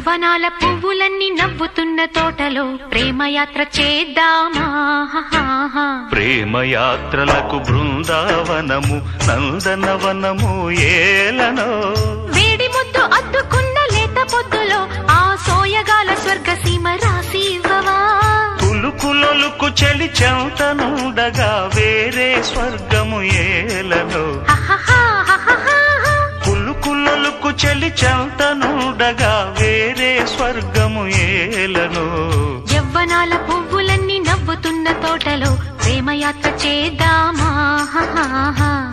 యవ్వనాల పువ్వులన్నీ నవ్వుతున్న తోటలో ప్రేమయాత్ర చేద్దామా. ప్రేమయాత్రలకు బృందావనము నందనవనము ఏలనో. వేడి ముద్దు అద్దుకున్న లేత పొద్దులో ఆ సోయగాల స్వర్గ సీమ రాసి ఇవ్వవా. కులుకులొలుకు చెలి చెంతనుండగా వేరే స్వర్గము ఏలనో. కులుకులొలుకు చెలి చెంతనుండగా వేరే స్వర్గము ఏలనో. యవ్వనాల పువ్వులన్నీ నవ్వుతున్న తోటలో ప్రేమయాత్ర చేద్దామా.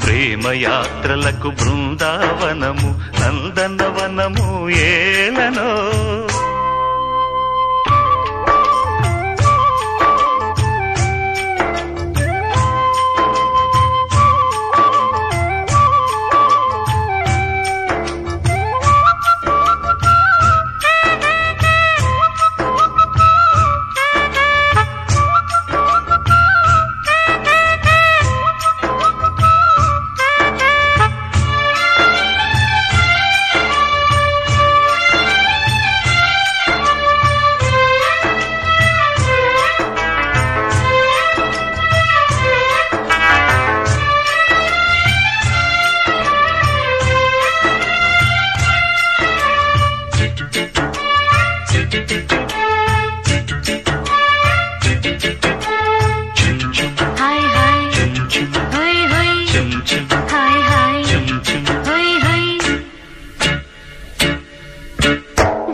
ప్రేమయాత్రలకు బృందావనము నందనవనము ఏలనో.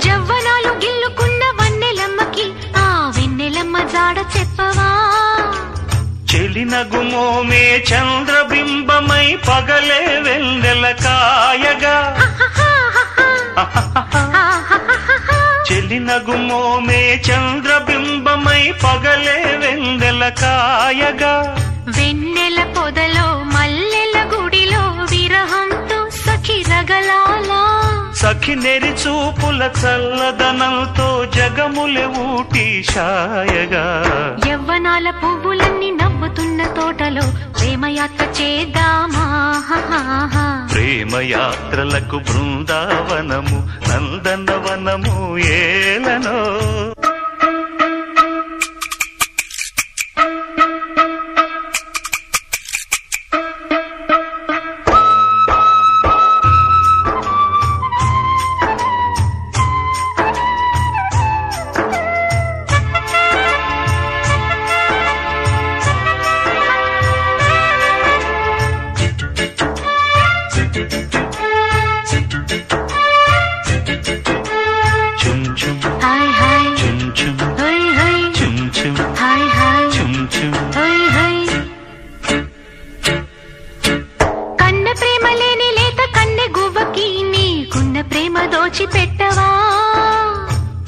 జవ్వనాలు గిల్లుకున్న వన్నెలమ్మకి ఆ వెన్నెలమ్మ జాడ చెప్పవా. చెలినగుమోమే చంద్రబింబమై పగలే వెన్నెల కాయగా. చెలినగుమోమే చంద్రబింబమై పగలే వెన్నెల కాయగా. వెన్నెల పొదలో మల్లెల గుడిలో విరహంతో సఖి రగలాలా. సఖి నెరి చూపుల చల్లదనంతో జగములే ఊటి షాయగా. యవ్వనాల పువ్వులన్నీ నవ్వుతున్న తోటలో ప్రేమయాత్ర చేద్దామా. ప్రేమయాత్రలకు బృందావనము నందనవనము ఏలనో.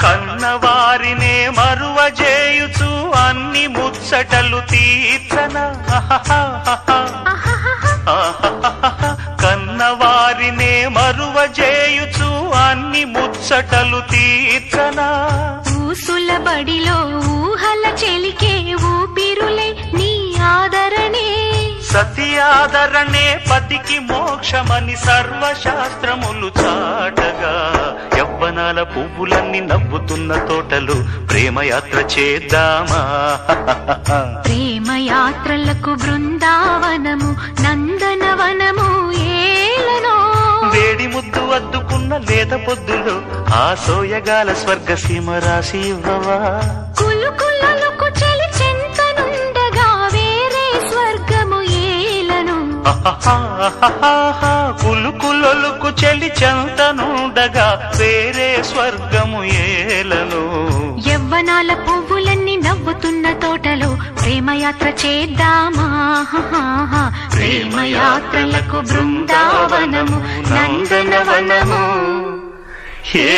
కన్నవారినే మరువజేయుచు అన్ని ముచ్చటలు తీర్చనా. కన్నవారినే మరువజేయుచు అన్ని ముచ్చటలు తీర్చనా. ఊసుల బడిలో ఊహల చెలికే ఊపిరులే నీ ఆదరణే. సతి ఆదరణే పతికి మోక్షమని సర్వశాస్త్రములు చాటగా. యవ్వనాల పువ్వులన్నీ నవ్వుతున్న తోటలు ప్రేమయాత్ర చేద్దామా. ప్రేమయాత్రలకు బృందావనము నందనవనము ఏలనో. వేడి ముద్దు అద్దుకున్న లేత పొద్దులో ఆ సోయగాల స్వర్గ సీమ రాసి ఇవ్వవా. కులుకులొలుకు చెలి చెంతనుండగా వేరే స్వర్గము ఏలను. కులుకులొలుకు చెలి చెంతనుండగా వేరే స్వర్గము ఏలను. యవ్వనాల పువ్వులన్నీ నవ్వుతున్న తోటలో ప్రేమయాత్ర చేద్దామా. ప్రేమయాత్రలకు బృందావనము నందనవనము ఏ